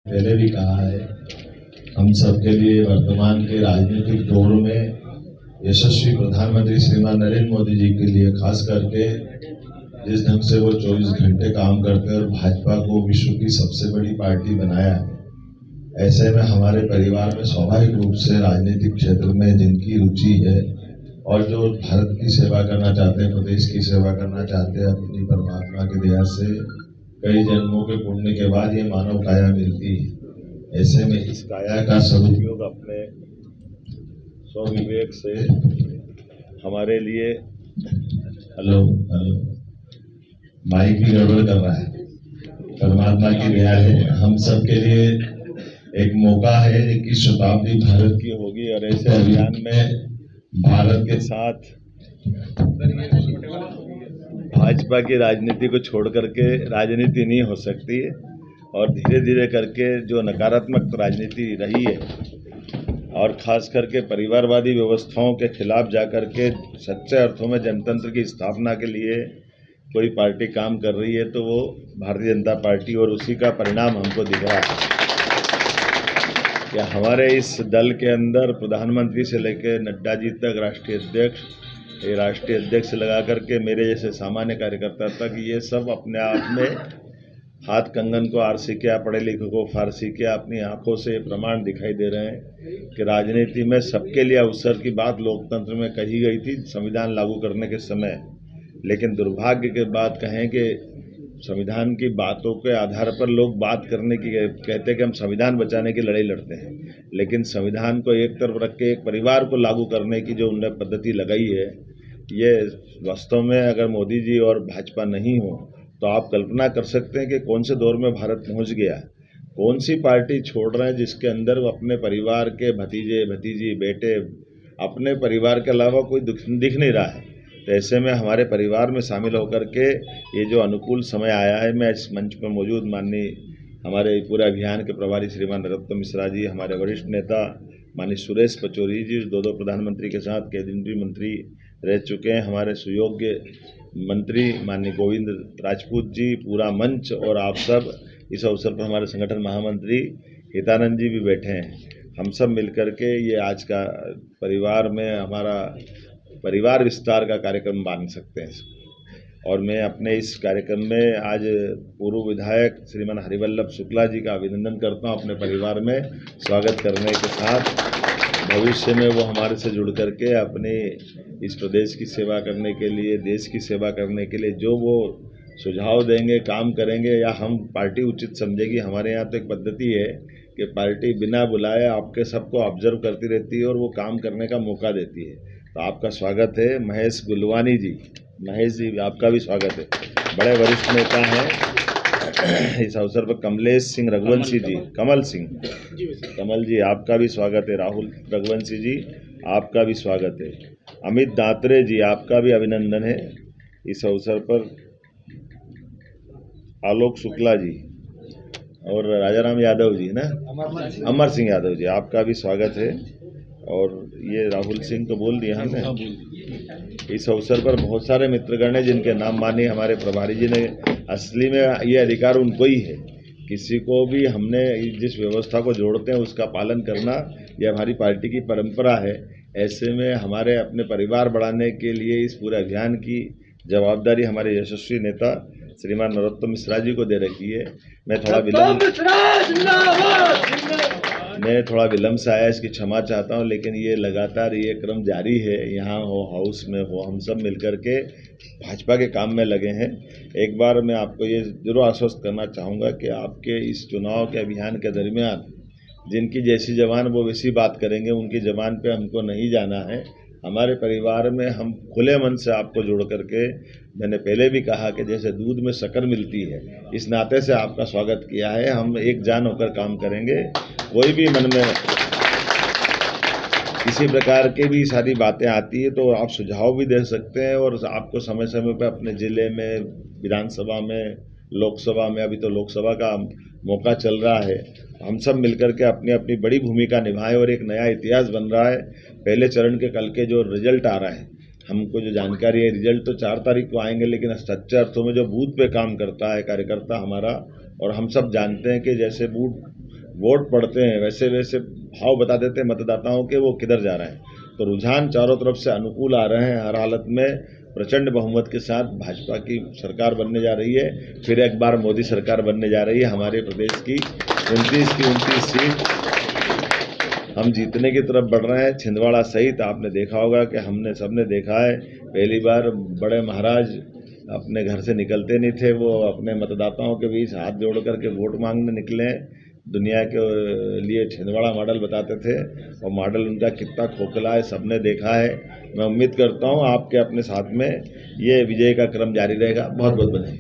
पहले भी कहा है, हम सबके लिए वर्तमान के राजनीतिक दौर में यशस्वी प्रधानमंत्री श्रीमान नरेंद्र मोदी जी के लिए खास करके जिस ढंग से वो 24 घंटे काम करते हैं और भाजपा को विश्व की सबसे बड़ी पार्टी बनाया है, ऐसे में हमारे परिवार में स्वाभाविक रूप से राजनीतिक क्षेत्र में जिनकी रुचि है और जो भारत की सेवा करना चाहते हैं, प्रदेश की सेवा करना चाहते हैं, अपनी परमात्मा की दया से कई जन्मों के पुण्य के बाद ये मानव काया मिलती है। ऐसे में इस काया का सदुपयोग अपने स्वविवेक से हमारे लिए हेलो माइक भी गड़बड़ कर रहा है, परमात्मा की दया है। हम सब के लिए एक मौका है कि शताब्दी भारत की होगी और ऐसे अभियान में भारत के साथ भाजपा की राजनीति को छोड़ करके राजनीति नहीं हो सकती है और धीरे धीरे करके जो नकारात्मक राजनीति रही है और खास करके परिवारवादी व्यवस्थाओं के खिलाफ जाकर के सच्चे अर्थों में जनतंत्र की स्थापना के लिए कोई पार्टी काम कर रही है तो वो भारतीय जनता पार्टी, और उसी का परिणाम हमको दिख रहा है कि हमारे इस दल के अंदर प्रधानमंत्री से लेकर नड्डा जी तक राष्ट्रीय अध्यक्ष से लगा करके मेरे जैसे सामान्य कार्यकर्ता तक ये सब अपने आप में हाथ कंगन को आरसी किया, पढ़े लिखे को फारसी किया, अपनी आंखों से प्रमाण दिखाई दे रहे हैं कि राजनीति में सबके लिए अवसर की बात लोकतंत्र में कही गई थी संविधान लागू करने के समय, लेकिन दुर्भाग्य के बात कहें कि संविधान की बातों के आधार पर लोग बात करने की कहते हैं कि हम संविधान बचाने की लड़ाई लड़ते हैं, लेकिन संविधान को एक तरफ रख के एक परिवार को लागू करने की जो उन्होंने पद्धति लगाई है, ये वास्तव में अगर मोदी जी और भाजपा नहीं हो तो आप कल्पना कर सकते हैं कि कौन से दौर में भारत पहुंच गया। कौन सी पार्टी छोड़ रहे हैं जिसके अंदर वो अपने परिवार के भतीजे भतीजी बेटे अपने परिवार के अलावा कोई दिख नहीं रहा है। तो ऐसे में हमारे परिवार में शामिल होकर के ये जो अनुकूल समय आया है, मैं इस मंच पर मौजूद माननीय हमारे पूरे अभियान के प्रभारी श्रीमान नरोत्तम मिश्रा जी, हमारे वरिष्ठ नेता माननीय सुरेश पचौरी जी, दो प्रधानमंत्री के साथ केंद्रीय मंत्री रह चुके हैं, हमारे सुयोग्य मंत्री माननीय गोविंद राजपूत जी, पूरा मंच और आप सब, इस अवसर पर हमारे संगठन महामंत्री हितानंद जी भी बैठे हैं। हम सब मिलकर के ये आज का परिवार में हमारा परिवार विस्तार का कार्यक्रम मान सकते हैं। और मैं अपने इस कार्यक्रम में आज पूर्व विधायक श्रीमान हरिवल्लभ शुक्ला जी का अभिनंदन करता हूं, अपने परिवार में स्वागत करने के साथ भविष्य में वो हमारे से जुड़ करके अपने इस प्रदेश की सेवा करने के लिए, देश की सेवा करने के लिए जो वो सुझाव देंगे, काम करेंगे या हम पार्टी उचित समझेगी। हमारे यहाँ तो एक पद्धति है कि पार्टी बिना बुलाए आपके सबको ऑब्जर्व करती रहती है और वो काम करने का मौका देती है। तो आपका स्वागत है महेश गुलवानी जी। महेश जी, आपका भी स्वागत है, बड़े वरिष्ठ नेता हैं। इस अवसर पर कमलेश सिंह रघुवंशी जी, कमल जी, आपका भी स्वागत है। राहुल रघुवंशी जी, आपका भी स्वागत है। अमित दात्रे जी, आपका भी अभिनंदन है इस अवसर पर। आलोक शुक्ला जी और राजाराम यादव जी ना, अमर सिंह यादव जी, आपका भी स्वागत है। और ये राहुल सिंह तो बोल दिया हमने। इस अवसर पर बहुत सारे मित्रगण हैं जिनके नाम माने हमारे प्रभारी जी ने। असली में ये अधिकार उनको ही है, किसी को भी हमने जिस व्यवस्था को जोड़ते हैं उसका पालन करना, ये हमारी पार्टी की परंपरा है। ऐसे में हमारे अपने परिवार बढ़ाने के लिए इस पूरे अभियान की जवाबदारी हमारे यशस्वी नेता श्रीमान नरोत्तम मिश्रा जी को दे रखी है। मैं थोड़ा विलम्ब से आया, इसकी क्षमा चाहता हूं, लेकिन ये लगातार ये क्रम जारी है। यहाँ हो, हाउस में हो, हम सब मिलकर के भाजपा के काम में लगे हैं। एक बार मैं आपको ये जरूर आश्वस्त करना चाहूँगा कि आपके इस चुनाव के अभियान के दरमियान जिनकी जैसी जबान वो वैसी बात करेंगे, उनकी जबान पे हमको नहीं जाना है। हमारे परिवार में हम खुले मन से आपको जोड़ करके, मैंने पहले भी कहा कि जैसे दूध में शक्कर मिलती है, इस नाते से आपका स्वागत किया है। हम एक जान होकर काम करेंगे। कोई भी मन में किसी प्रकार की भी सारी बातें आती है तो आप सुझाव भी दे सकते हैं और आपको समय समय पर अपने ज़िले में, विधानसभा में, लोकसभा में, अभी तो लोकसभा का मौका चल रहा है, हम सब मिलकर के अपनी अपनी बड़ी भूमिका निभाएं और एक नया इतिहास बन रहा है। पहले चरण के कल के जो रिजल्ट आ रहा है, हमको जो जानकारी है, रिजल्ट तो 4 तारीख को आएंगे, लेकिन सच्चे अर्थों में जो बूथ पे काम करता है कार्यकर्ता हमारा, और हम सब जानते हैं कि जैसे बूथ वोट पड़ते हैं वैसे वैसे भाव बता देते हैं मतदाताओं के वो किधर जा रहे हैं। तो रुझान चारों तरफ से अनुकूल आ रहे हैं। हर हालत में प्रचंड बहुमत के साथ भाजपा की सरकार बनने जा रही है। फिर एक बार मोदी सरकार बनने जा रही है। हमारे प्रदेश की 29 सीट हम जीतने की तरफ बढ़ रहे हैं। छिंदवाड़ा सहित आपने देखा होगा कि हमने सबने देखा है, पहली बार बड़े महाराज अपने घर से निकलते नहीं थे, वो अपने मतदाताओं के बीच हाथ जोड़ करके वोट मांगने निकले। दुनिया के लिए छिंदवाड़ा मॉडल बताते थे और मॉडल उनका कितना खोखला है सबने देखा है। मैं उम्मीद करता हूं आपके अपने साथ में ये विजय का क्रम जारी रहेगा। बहुत बहुत बधाई।